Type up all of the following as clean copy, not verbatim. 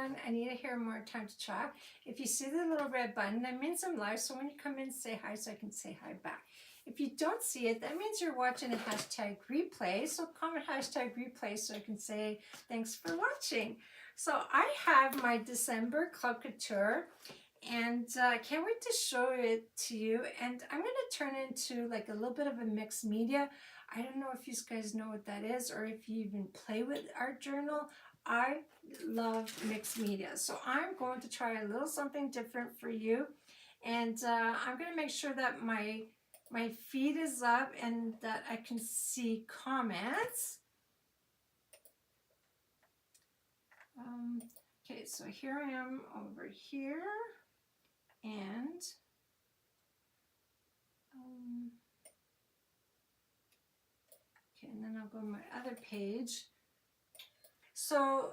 everyone. Anita here, more time to chat. If you see the little red button, that means I'm live. So when you come in, say hi so I can say hi back. If you don't see it, that means you're watching a hashtag replay. So comment hashtag replay so I can say thanks for watching. So I have my December Club Couture and I can't wait to show it to you. And I'm going to turn it into like a little bit of a mixed media. I don't know if you guys know what that is or if you even play with art journal. I love mixed media, so I'm going to try a little something different for you, and I'm going to make sure that my feed is up and that I can see comments. Okay, so here I am over here, and okay, and then I'll go to my other page. So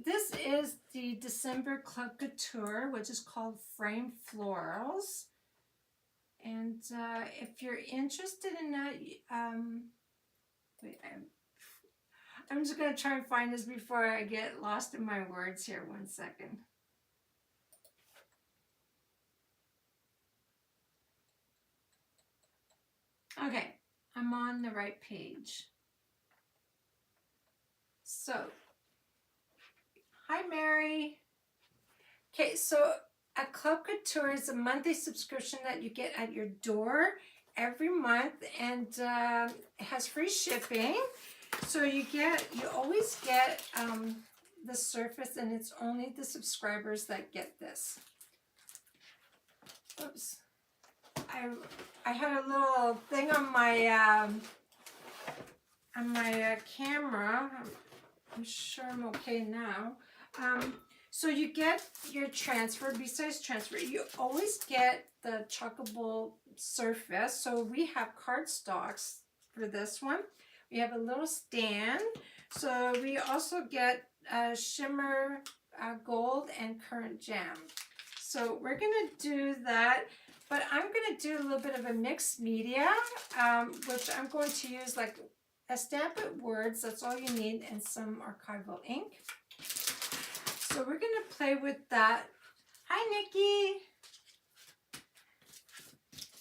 this is the December Club Couture, which is called Frame Florals. And if you're interested in that, wait, I'm just going to try and find this before I get lost in my words here. 1 second. Okay, I'm on the right page. So, hi Mary. Okay, so a Club Couture is a monthly subscription that you get at your door every month, and it has free shipping. So you always get the surface, and it's only the subscribers that get this. Oops. I had a little thing on my camera. I'm sure I'm okay now. So you get your transfer, besides transfer, you always get the chuckable surface. So we have cardstocks for this one. We have a little stand. So we also get shimmer gold and currant jam. So we're gonna do that, but I'm gonna do a little bit of a mixed media, which I'm going to use like a stamp with words, that's all you need, and some archival ink. So we're going to play with that. Hi, Nikki.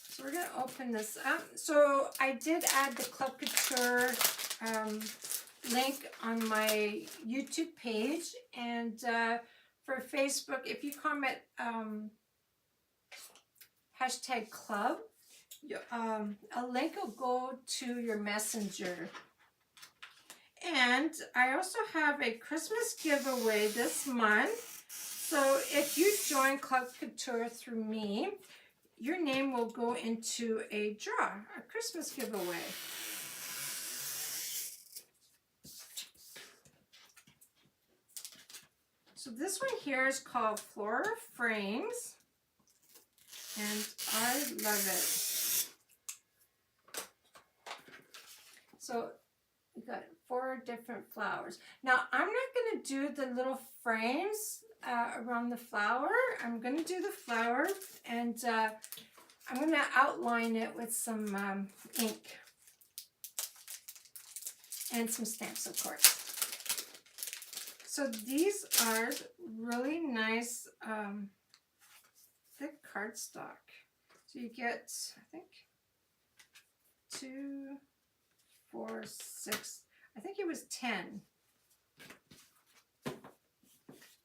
So we're going to open this up. So I did add the Club Couture link on my YouTube page. And for Facebook, if you comment hashtag club, a link will go to your messenger. And I also have a Christmas giveaway this month. So if you join Club Couture through me, your name will go into a draw, a Christmas giveaway. So this one here is called Floral Frames, and I love it. So we got 4 different flowers. Now, I'm not going to do the little frames around the flower. I'm going to do the flower, and I'm going to outline it with some ink and some stamps, of course. So these are really nice thick cardstock. So you get, I think, 2, 4, 6, I think it was 10.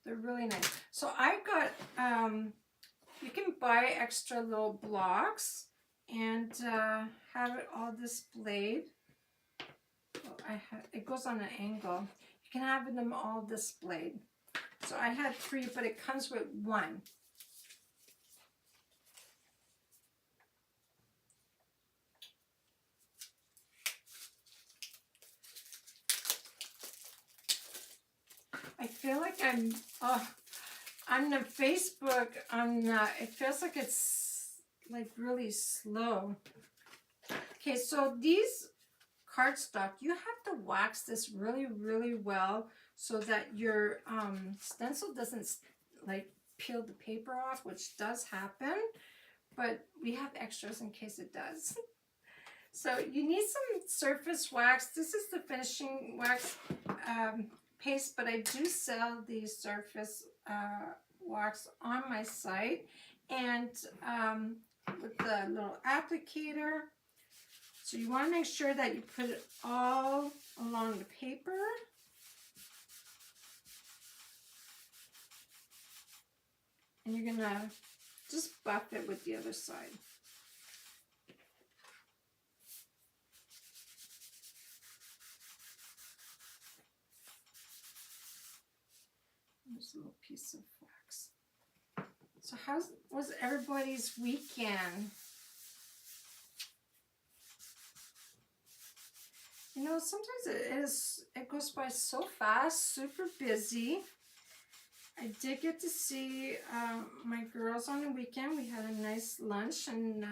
They're really nice. So I got, you can buy extra little blocks and have it all displayed. Well, it goes on an angle. You can have them all displayed. So I had 3, but it comes with 1. I feel like I'm on the Facebook, it feels like it's like really slow. Okay, so these cardstock, you have to wax this really, really well so that your stencil doesn't like peel the paper off, which does happen, but we have extras in case it does. So you need some surface wax. This is the finishing wax. paste, but I do sell the surface wax on my site, and with the little applicator. So you want to make sure that you put it all along the paper. And you're going to just buff it with the other side. There's a little piece of wax. So how was everybody's weekend? You know, sometimes it goes by so fast, super busy. I did get to see my girls on the weekend. We had a nice lunch, and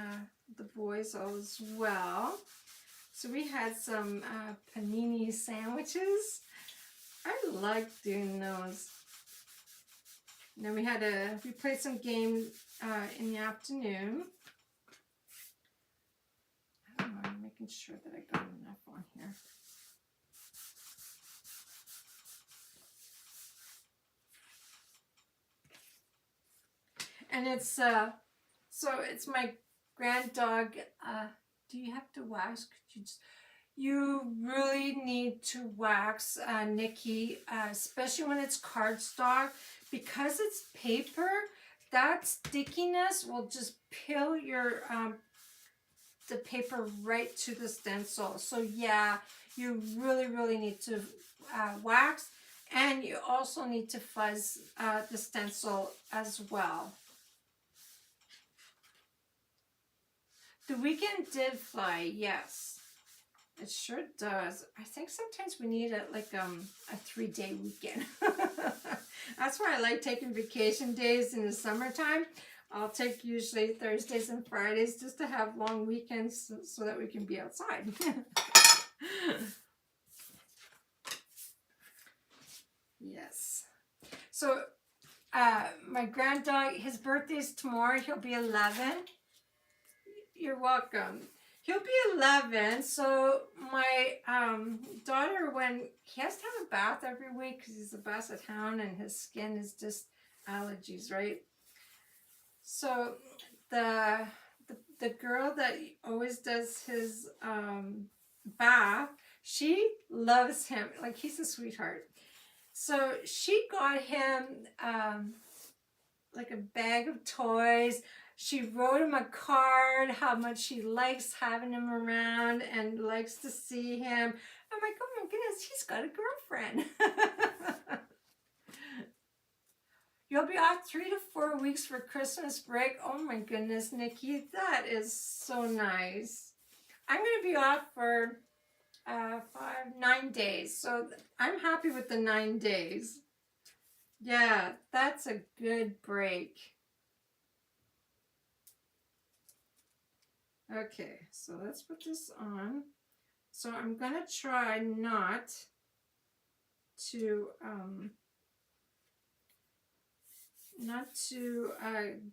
the boys all as well. So we had some panini sandwiches. I like doing those. And then we played some games in the afternoon. I don't know, I'm making sure that I got enough on here. And it's so it's my grand dog. Do you have to wax? You really need to wax, Nikki, especially when it's cardstock, because it's paper. That stickiness will just peel your the paper right to the stencil. So yeah, you really need to wax, and you also need to fuzz the stencil as well. The weekend did fly, yes. It sure does. I think sometimes we need a 3-day weekend. That's why I like taking vacation days in the summertime. I'll take usually Thursdays and Fridays just to have long weekends so that we can be outside. Yes. So my grand dog, his birthday's tomorrow. He'll be 11. You're welcome. He'll be 11, so my daughter, when he has to have a bath every week because he's a basset hound and his skin is just allergies, right? So the girl that always does his bath, she loves him. Like, he's a sweetheart. So she got him like a bag of toys. She wrote him a card how much she likes having him around and likes to see him. I'm like, oh my goodness, he's got a girlfriend. You'll be off 3 to 4 weeks for Christmas break. Oh my goodness, Nikki, that is so nice. I'm going to be off for 9 days. So I'm happy with the 9 days. Yeah, that's a good break. Okay, so let's put this on. So I'm gonna try not to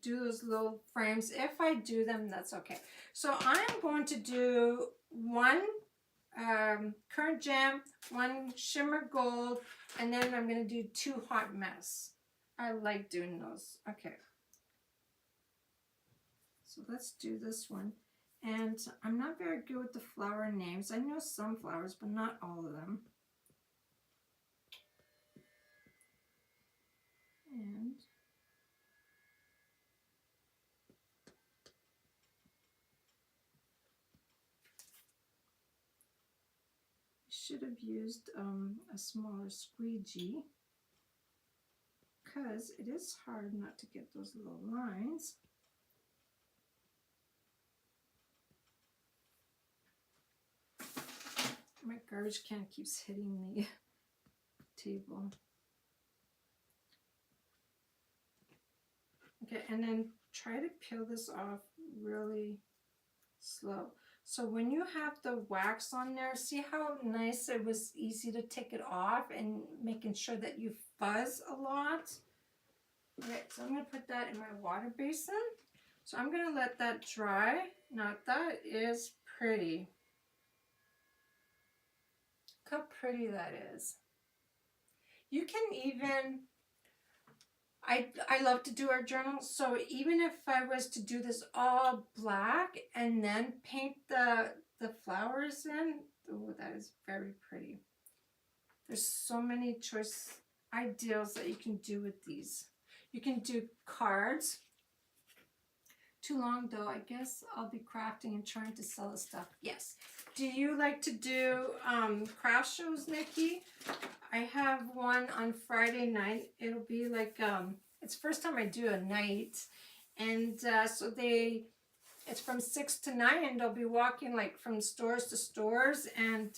do those little frames. If I do them, that's okay. So I'm going to do one current gem, one shimmer gold, and then I'm gonna do 2 hot mess. I like doing those. Okay. So let's do this one. And I'm not very good with the flower names. I know some flowers, but not all of them. And I should have used a smaller squeegee, because it is hard not to get those little lines. My garbage can keeps hitting the table. Okay, and then try to peel this off really slow. So when you have the wax on there, see how nice it was easy to take it off, and making sure that you fuzz a lot. Okay, so I'm going to put that in my water basin. So I'm going to let that dry. Now that is pretty. Look how pretty that is. You can even, I love to do our journals, so even if I was to do this all black and then paint the flowers in, oh, that is very pretty. There's so many choice ideals that you can do with these. You can do cards. Too long though, I guess I'll be crafting and trying to sell the stuff. Yes. Do you like to do craft shows, Nikki? I have one on Friday night. It'll be like, it's the first time I do a night. And so it's from 6 to 9 and they'll be walking like from stores to stores. And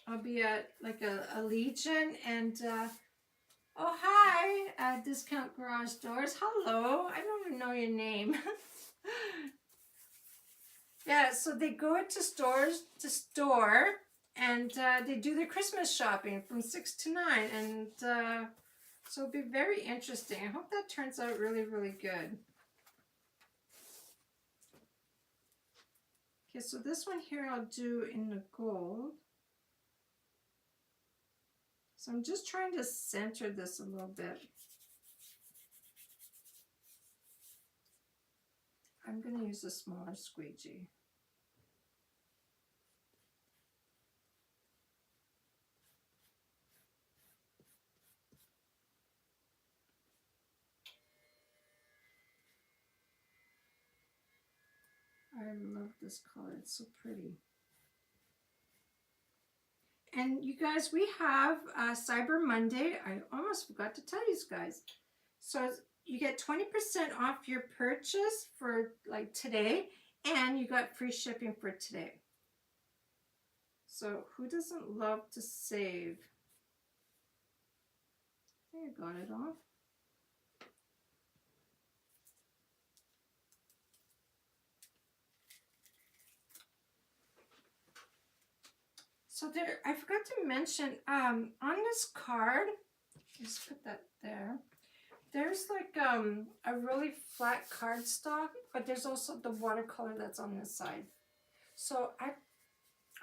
I'll be at like a Legion and, oh, hi, Discount Garage Doors. Hello, I don't even know your name. Yeah, so they go into stores to store and they do their Christmas shopping from 6 to 9. And so it'll be very interesting. I hope that turns out really, really good. Okay, so this one here I'll do in the gold. So I'm just trying to center this a little bit. I'm going to use a smaller squeegee. I love this color. It's so pretty. And you guys, we have Cyber Monday. I almost forgot to tell you guys. So you get 20% off your purchase for like today, and you got free shipping for today. So who doesn't love to save? I think I got it off. So there, I forgot to mention, on this card, just put that there. There's like a really flat cardstock, but there's also the watercolor that's on this side. So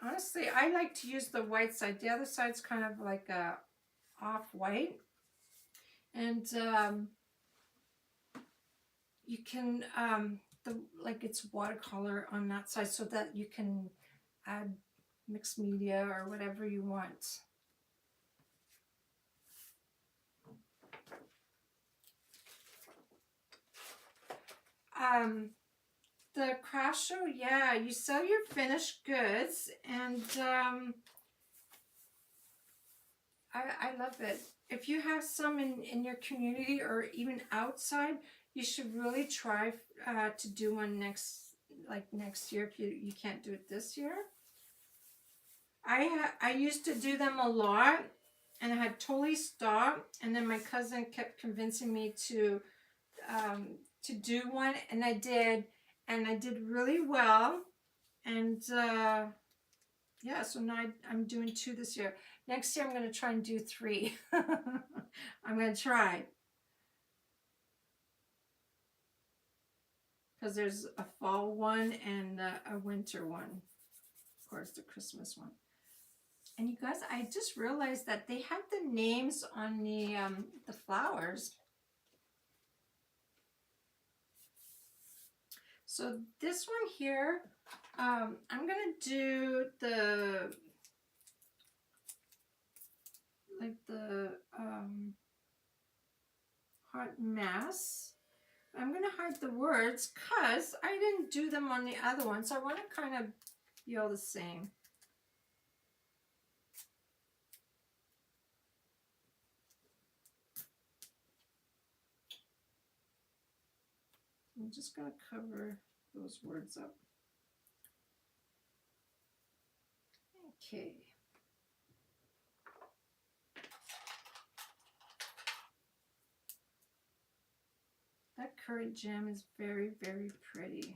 honestly, I like to use the white side. The other side's kind of like a off-white. And you can, like it's watercolor on that side so that you can add mixed media or whatever you want. The craft show, yeah, you sell your finished goods, and I love it. If you have some in your community or even outside, you should really try to do one next year if you can't do it this year. I used to do them a lot, and I had totally stopped, and then my cousin kept convincing me to do one, and I did, and I did really well, and yeah, so now I'm doing 2 this year. Next year I'm going to try and do 3. I'm going to try, because there's a fall one and a winter one, of course the Christmas one. And you guys, I just realized that they have the names on the flowers. So this one here, I'm gonna do the hot mess. I'm gonna hide the words because I didn't do them on the other one, so I want to kind of be all the same. I'm just going to cover those words up. Okay. That currant gem is very, very pretty.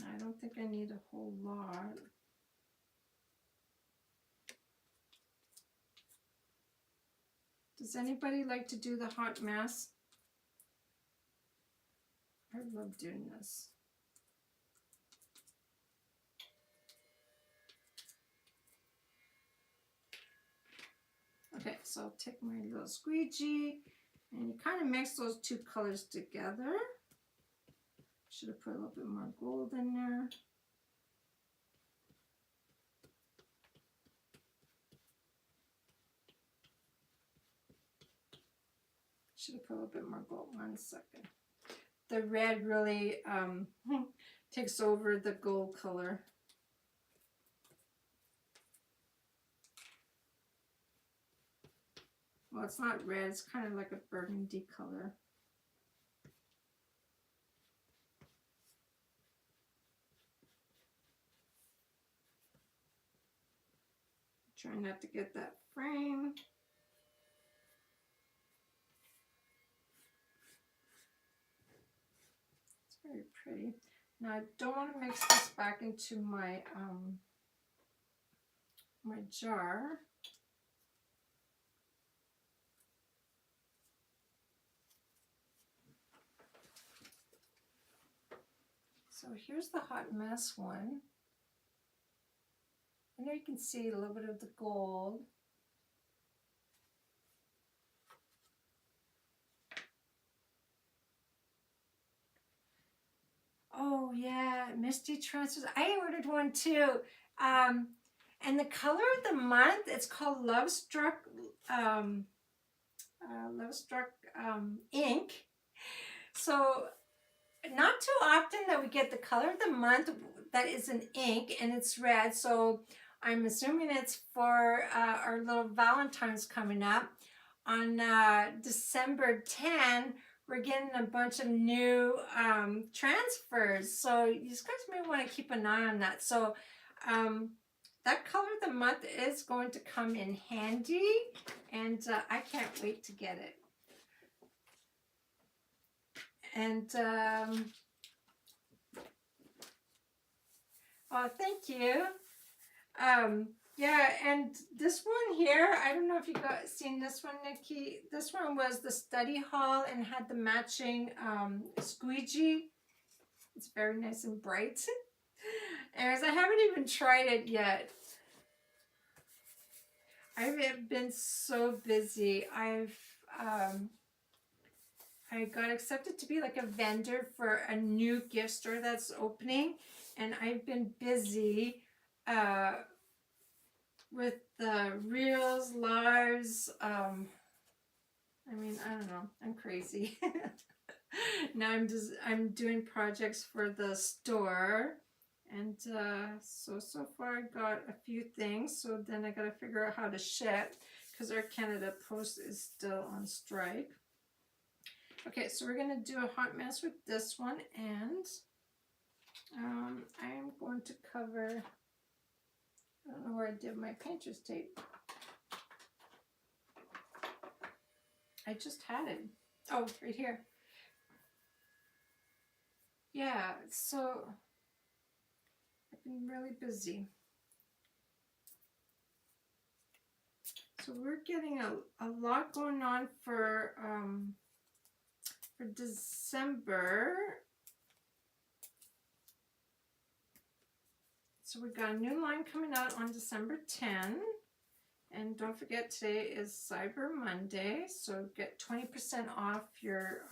I don't think I need a whole lot. Does anybody like to do the hot mess? I love doing this. Okay, so I'll take my little squeegee and you kind of mix those two colors together. Should have put a little bit more gold in there. Should have put a little bit more gold. 1 second. The red really takes over the gold color. Well, it's not red, it's kind of like a burgundy color. Try not to get that frame. It's very pretty. Now I don't want to mix this back into my my jar. So here's the Hot Mess one. I know you can see a little bit of the gold. Oh yeah, Misty Transfers. I ordered one too. And the color of the month, it's called Love Struck ink. So not too often that we get the color of the month that is an ink and it's red. So I'm assuming it's for our little Valentine's coming up. On December 10, we're getting a bunch of new transfers. So you guys may want to keep an eye on that. So that color of the month is going to come in handy. And I can't wait to get it. And oh, thank you. Yeah, and this one here, I don't know if you got seen this one, Nikki. This one was the study haul and had the matching squeegee. It's very nice and bright. Anyways, I haven't even tried it yet. I've been so busy. I got accepted to be like a vendor for a new gift store that's opening, and I've been busy with the reels, lives. I mean, I don't know. I'm crazy. Now I'm doing projects for the store, and so far I got a few things. So then I got to figure out how to ship because our Canada Post is still on strike. Okay, so we're gonna do a hot mess with this one, and I am going to cover. I don't know where I did my painter's tape. I just had it. Oh, right here. Yeah, so I've been really busy. So we're getting a lot going on for December. So we got a new line coming out on December 10. And don't forget, today is Cyber Monday, so get 20% off your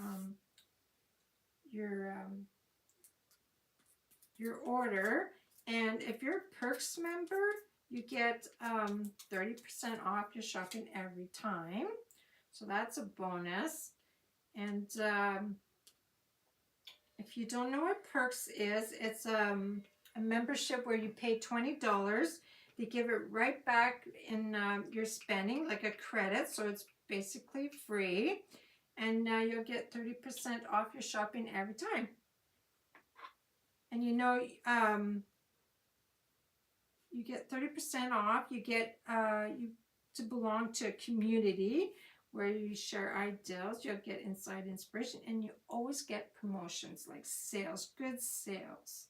order. And if you're a Perks member, you get 30% off your shopping every time. So that's a bonus. And if you don't know what Perks is, it's a membership where you pay $20. They give it right back in your spending, like a credit, so it's basically free. And you'll get 30% off your shopping every time. And you know, you get 30% off. You get to belong to a community where you share ideas. You'll get inside inspiration, and you always get promotions like sales, good sales.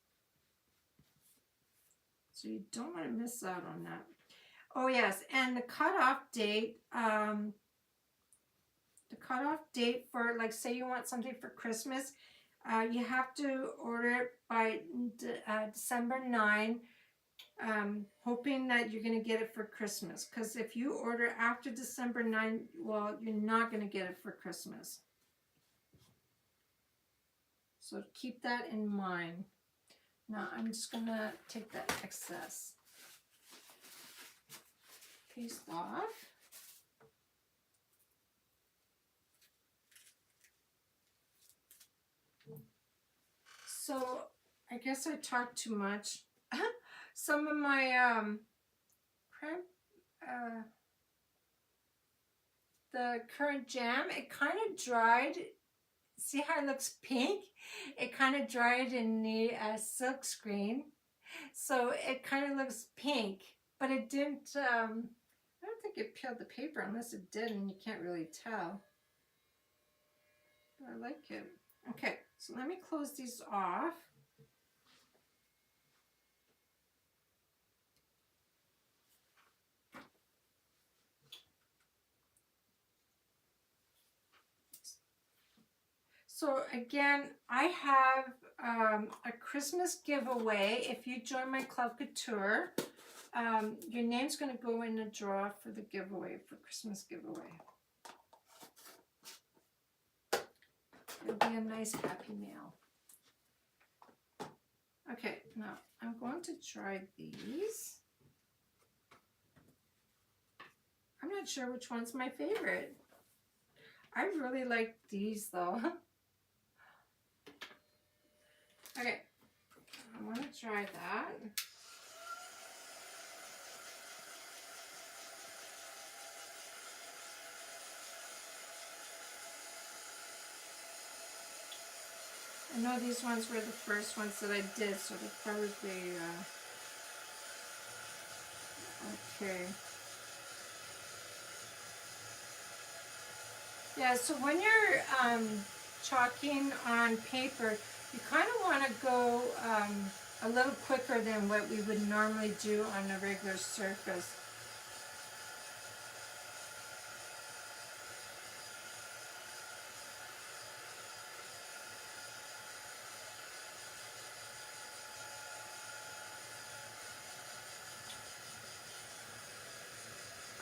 So you don't want to miss out on that. Oh yes, and the cutoff date, for, like, say you want something for Christmas, you have to order it by December 9. hoping that you're going to get it for Christmas. Because if you order after December 9, well, you're not going to get it for Christmas. So keep that in mind. Now I'm just going to take that excess piece off. So I guess I talked too much. Some of my the currant jam, it kind of dried. See how it looks pink? It kind of dried in the silk screen. So it kind of looks pink, but it didn't, I don't think it peeled the paper unless it did, and you can't really tell. But I like it. Okay, so let me close these off. So again, I have a Christmas giveaway. If you join my Club Couture, your name's going to go in the draw for the giveaway, for Christmas giveaway. It'll be a nice happy meal. Okay, now I'm going to try these. I'm not sure which one's my favorite. I really like these though. Okay, I want to try that. I know these ones were the first ones that I did, so they're probably, okay. Yeah, so when you're chalking on paper, you kind of want to go a little quicker than what we would normally do on a regular surface.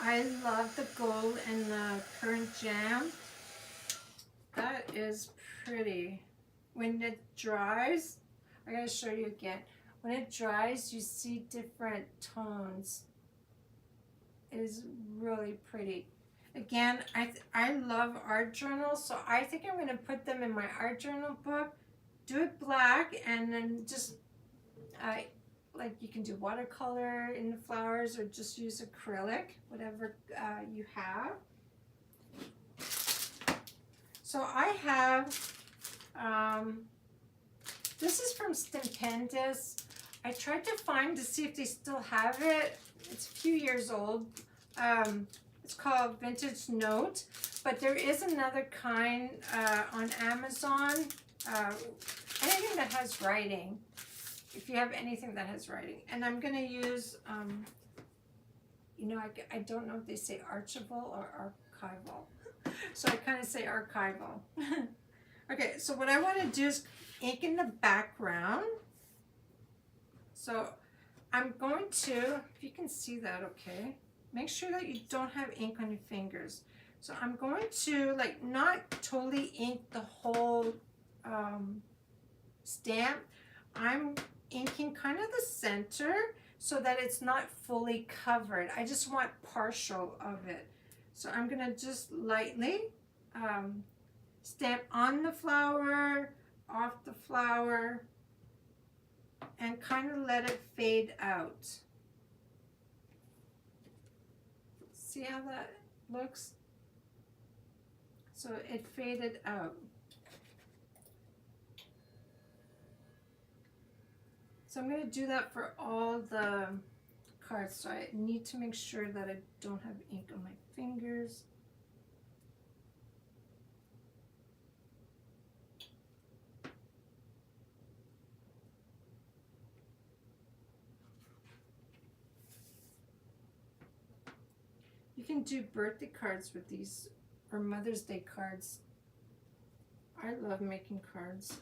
I love the gold and the currant jam. That is pretty. When it dries, I gotta show you again. When it dries, you see different tones. It is really pretty. Again, I love art journals, so I think I'm gonna put them in my art journal book. Do it black, and then just like you can do watercolor in the flowers, or just use acrylic, whatever you have. So I have, this is from Stupendous. I tried to find to see if they still have it. It's a few years old. It's called Vintage Note, but there is another kind on Amazon. Anything that has writing. If you have anything that has writing. And I'm going to use, you know, I don't know if they say archival or archival. So I kind of say archival. Okay, so what I want to do is ink in the background. So I'm going to, if you can see that okay, make sure that you don't have ink on your fingers. So I'm going to, like, not totally ink the whole stamp. I'm inking kind of the center so that it's not fully covered. I just want partial of it. So I'm going to just lightly stamp on the flower, off the flower, and kind of let it fade out. See how that looks? So it faded out. So I'm going to do that for all the cards. So I need to make sure that I don't have ink on my fingers. You can do birthday cards with these, or Mother's Day cards. I love making cards.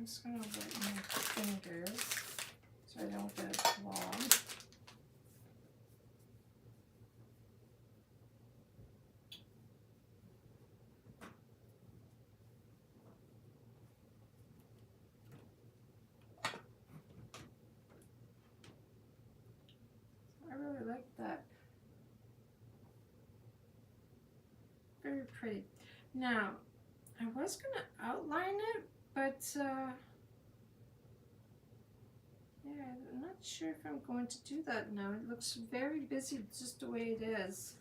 just going to wet my fingers so I don't get it clogged. I really like that. Very pretty. Now, I was going to outline it, but yeah, I'm not sure if I'm going to do that now. It looks very busy just the way it is.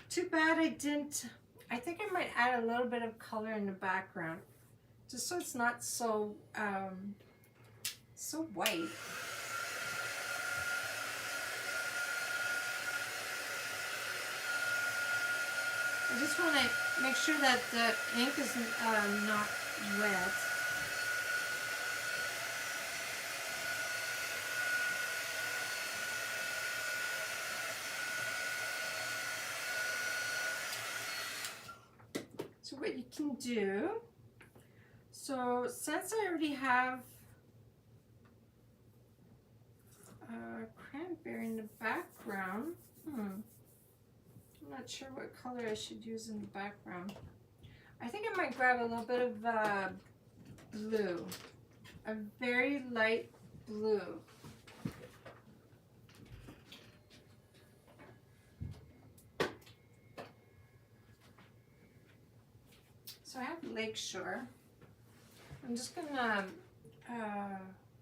Too bad I didn't. I think I might add a little bit of color in the background, just so it's not so so white. I just want to make sure that the ink is not wet. So what you can do, so since I already have cranberry in the background, I'm not sure what color I should use in the background. I think I might grab a little bit of blue, a very light blue. So I have Lakeshore. I'm just gonna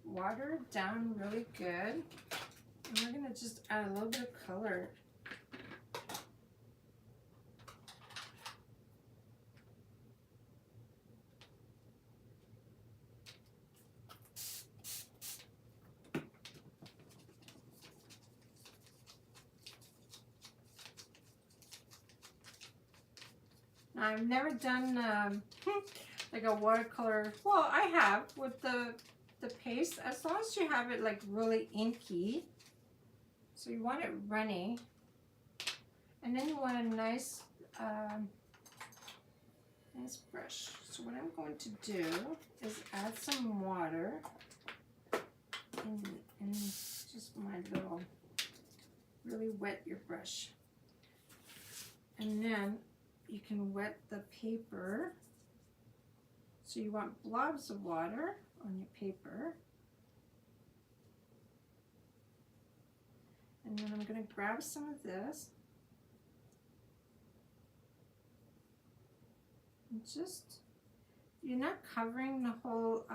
water it down really good. And we're gonna just add a little bit of color. Now, I've never done like a watercolor. Well, I have with the paste, as long as you have it like really inky. So you want it runny, and then you want a nice nice brush. So what I'm going to do is add some water in just my little, really wet your brush, and then you can wet the paper. So you want blobs of water on your paper. And then I'm going to grab some of this. And just, you're not covering the whole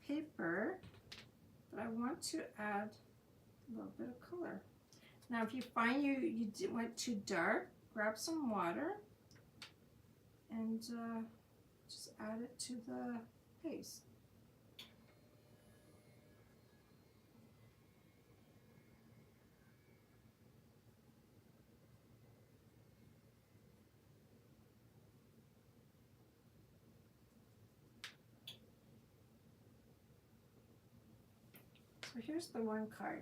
paper, but I want to add a little bit of color. Now if you find you went too dark, grab some water and just add it to the paste. So here's the one card.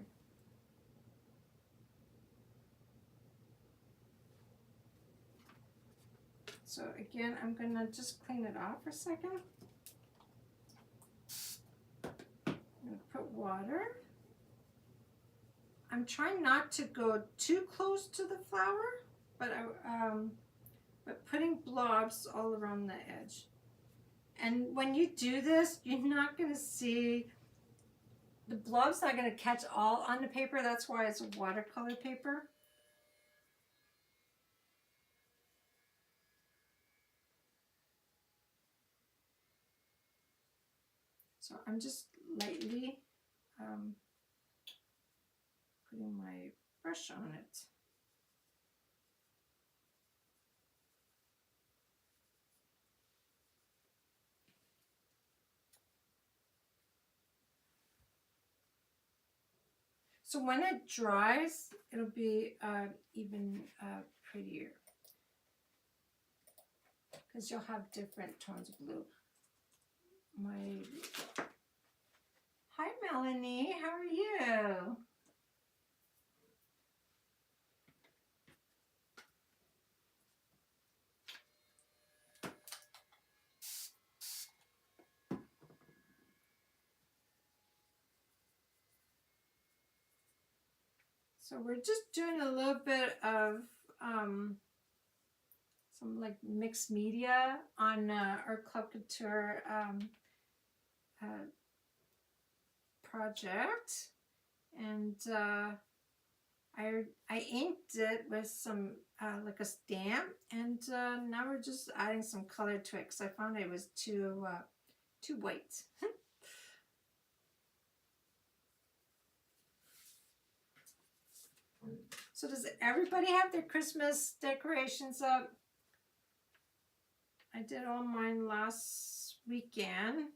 So again, I'm gonna just clean it off for a second. I'm gonna put water. I'm trying not to go too close to the flower, but putting blobs all around the edge. And when you do this, you're not gonna see, the blob's not gonna catch all on the paper. That's why it's a watercolor paper. So I'm just lightly putting my brush on it. So when it dries, it'll be even prettier, because you'll have different tones of blue. Hi Melanie, how are you? So we're just doing a little bit of some like mixed media on our Club Couture project, and I inked it with some like a stamp, and now we're just adding some color to it because I found it was too white. So does everybody have their Christmas decorations up? I did all mine last weekend.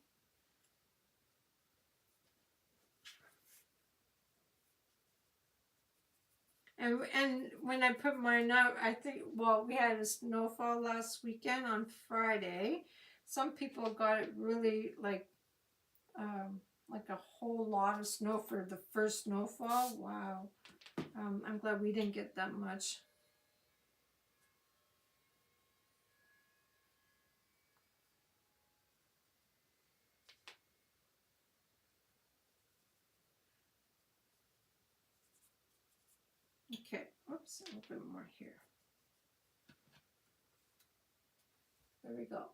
And when I put mine up, I think, well, we had a snowfall last weekend on Friday. Some people got it really like a whole lot of snow for the first snowfall. Wow. I'm glad we didn't get that much. Okay, oops, a little bit more here. There we go.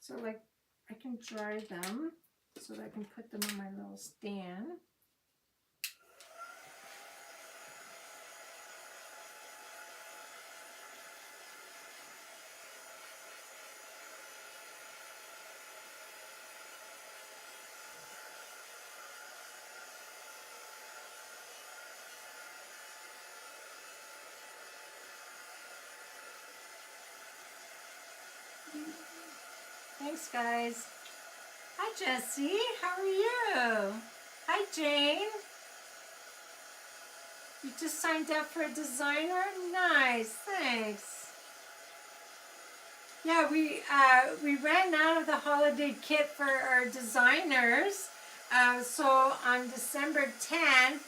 So like I can dry them so that I can put them on my little stand. Thanks, guys. Hi, Jessie. How are you? Hi, Jane. You just signed up for a designer? Nice. Thanks. Yeah, we ran out of the holiday kit for our designers. So on December 10th,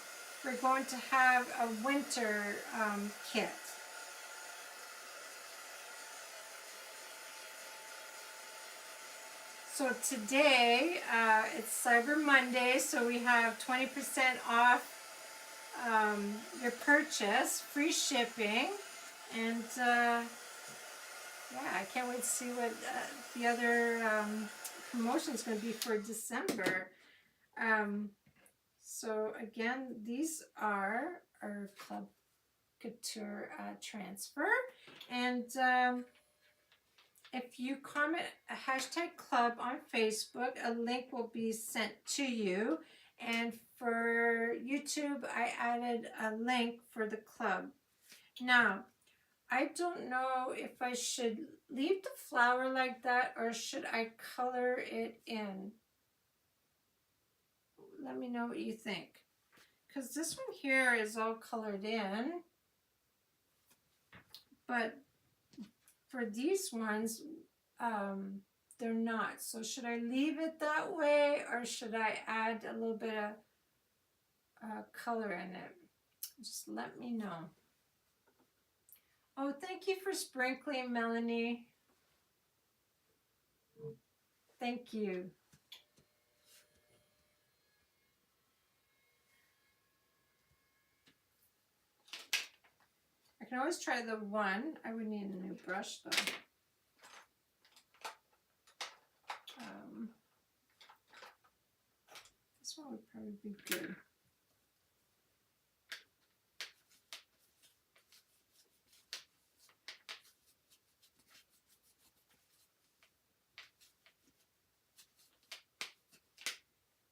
we're going to have a winter kit. So today, it's Cyber Monday, so we have 20% off your purchase, free shipping, and yeah, I can't wait to see what the other promotion is going to be for December. So again, these are our Club Couture transfer, and if you comment a hashtag club on Facebook, a link will be sent to you. And for YouTube, I added a link for the club. Now, I don't know if I should leave the flower like that or should I color it in. Let me know what you think. Because this one here is all colored in. But for these ones, they're not. So should I leave it that way or should I add a little bit of color in it? Just let me know. Oh, thank you for sprinkling, Melanie. Thank you. I can always try the one. I would need a new brush though. This one would probably be good.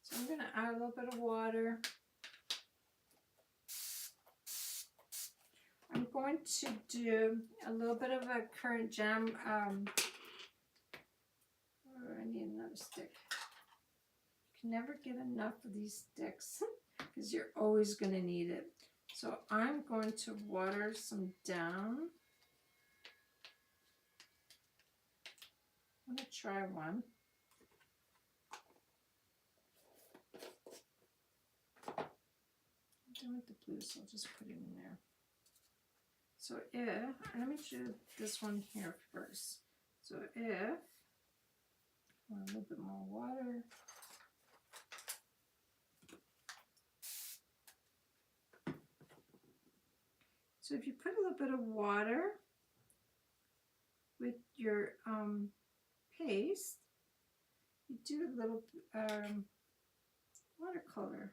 So I'm going to add a little bit of water. I'm going to do a little bit of a currant jam. I need another stick. You can never get enough of these sticks because you're always going to need it. So I'm going to water some down. I'm going to try one. I'm done with the blue, so I'll just put it in there. So let me do this one here first. So if I want a little bit more water. So if you put a little bit of water with your paste, you do a little watercolor.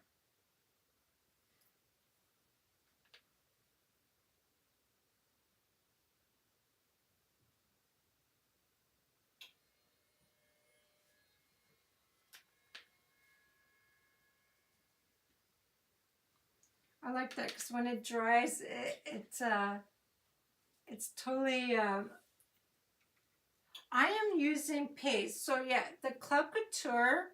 I like that because when it dries, it's totally. I am using paste, so yeah, the Club Couture.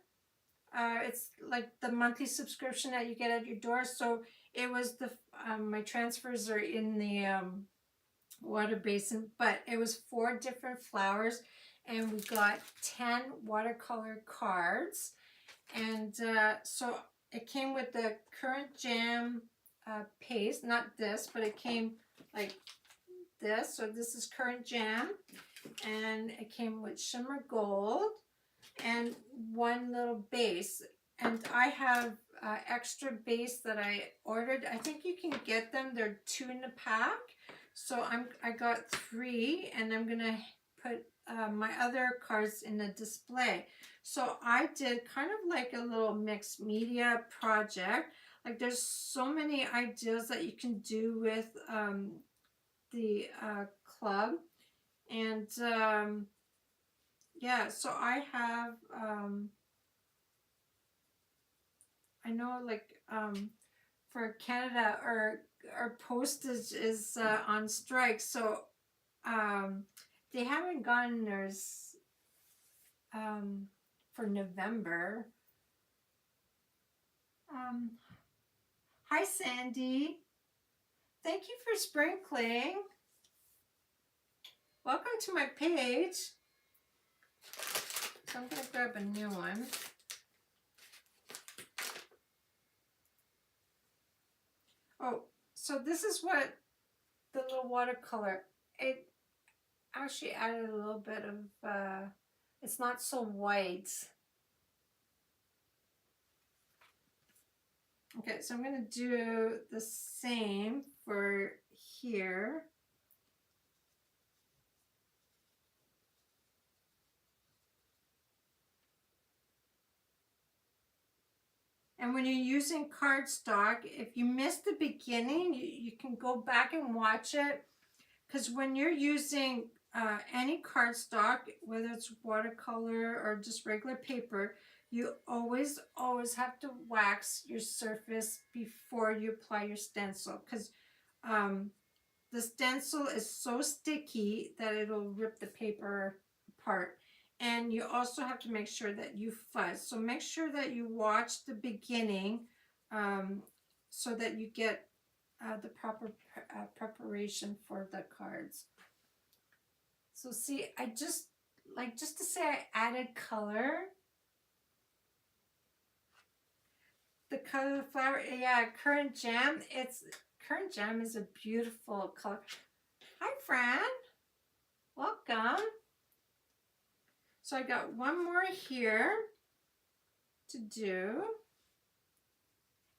It's like the monthly subscription that you get at your door. So it was the my transfers are in the water basin, but it was 4 different flowers, and we got 10 watercolor cards, and so it came with the Current Jam paste, not this, but it came like this. So this is Current Jam, and it came with Shimmer Gold and 1 little base. And I have extra base that I ordered. I think you can get them. They're 2 in a pack. So I got 3, and I'm gonna put my other cards in a display. So I did kind of like a little mixed media project. Like there's so many ideas that you can do with the club, and yeah, so I have I know like for Canada, our postage is on strike, so they haven't gotten theirs for November. Hi Sandy, thank you for sprinkling. Welcome to my page. So I'm gonna grab a new one. Oh, so this is what the little watercolor, it actually added a little bit of, it's not so white. Okay, so I'm going to do the same for here. And when you're using cardstock, if you missed the beginning, you can go back and watch it. Because when you're using any cardstock, whether it's watercolor or just regular paper, you always have to wax your surface before you apply your stencil. Because the stencil is so sticky that it'll rip the paper apart. And you also have to make sure that you fuzz. So make sure that you watch the beginning so that you get the proper preparation for the cards. So see, I just to say I added color. The color of the flower, yeah, Current Jam. Current Jam is a beautiful color. Hi, Fran. Welcome. So I got 1 more here to do.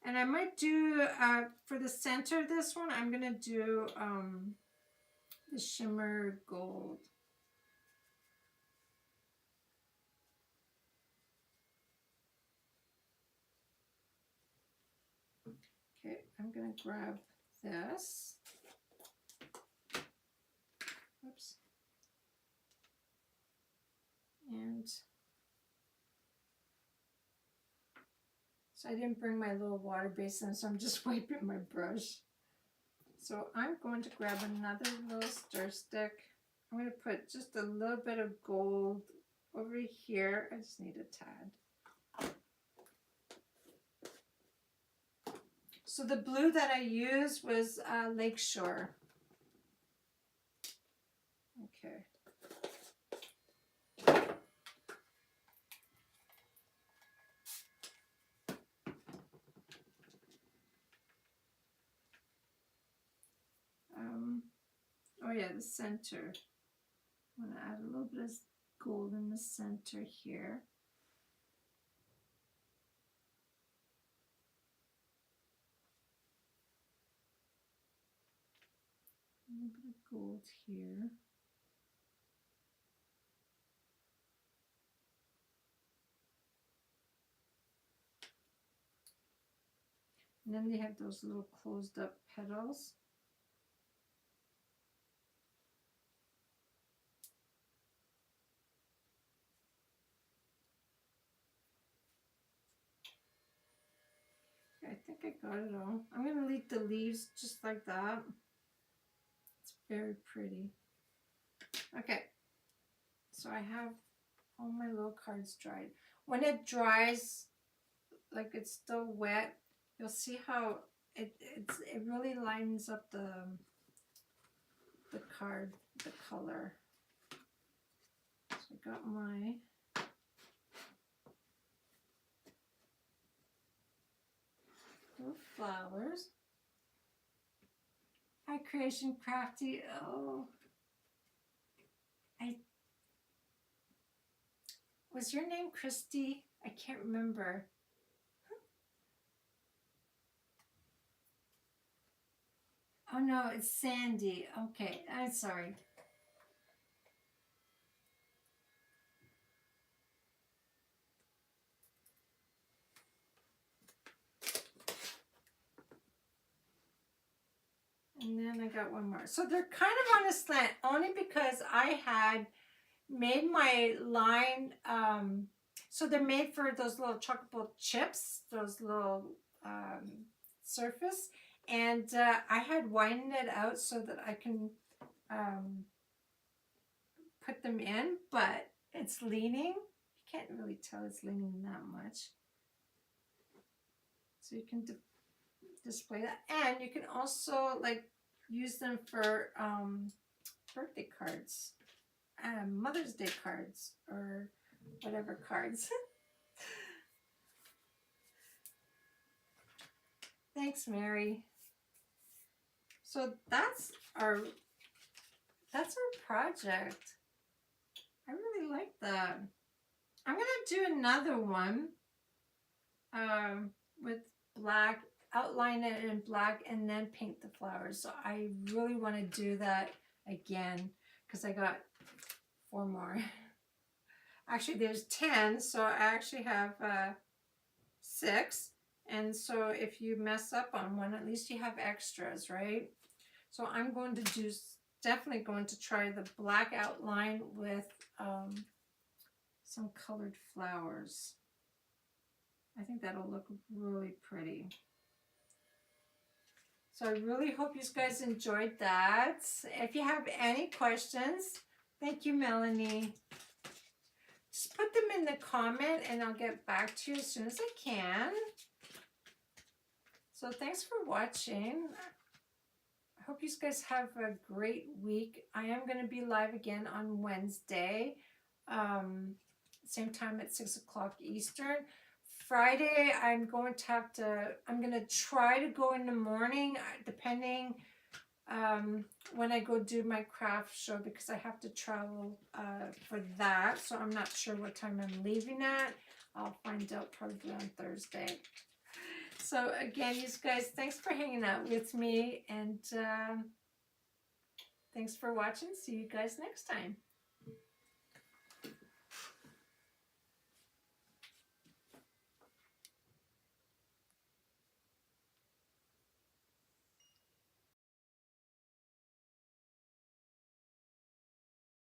And I might do, for the center of this one, I'm going to do the Shimmer Gold. Okay, I'm going to grab this. Oops. And so I didn't bring my little water basin, so I'm just wiping my brush. So I'm going to grab another little stir stick. I'm going to put just a little bit of gold over here. I just need a tad. So the blue that I used was Lakeshore. Okay. Oh yeah, the center. I'm going to add a little bit of gold in the center here. little bit of gold here. And then they have those little closed up petals. I think I got it all. I'm going to leave the leaves just like that. It's very pretty. Okay, so I have all my little cards dried. When it dries, like it's still wet, you'll see how it really lightens up the card, the color. So I got my little flowers. Hi, Creation Crafty. Oh, was your name Christy? I can't remember. Oh no, it's Sandy. Okay, I'm sorry. And then I got one more. So they're kind of on a slant only because I had made my line, so they're made for those little chocolate chips, those little surface, and I had widened it out so that I can put them in, but it's leaning. You can't really tell it's leaning that much. So you can display that, and you can also like use them for birthday cards, Mother's Day cards, or whatever cards. Thanks, Mary. So that's our project. I really like that. I'm gonna do another one with black, outline it in black, and then paint the flowers. So I really want to do that again because I got 4 more. Actually, there's 10, so I actually have 6. And so if you mess up on one, at least you have extras, right? So I'm going to do, definitely going to try the black outline with some colored flowers. I think that'll look really pretty. So I really hope you guys enjoyed that. If you have any questions, thank you, Melanie. Just put them in the comment and I'll get back to you as soon as I can. So thanks for watching. I hope you guys have a great week. I am going to be live again on Wednesday, same time at 6 o'clock Eastern. Friday, I'm going to try to go in the morning, depending when I go do my craft show, because I have to travel for that. So I'm not sure what time I'm leaving at. I'll find out probably on Thursday. So again, you guys, thanks for hanging out with me, and thanks for watching. See you guys next time.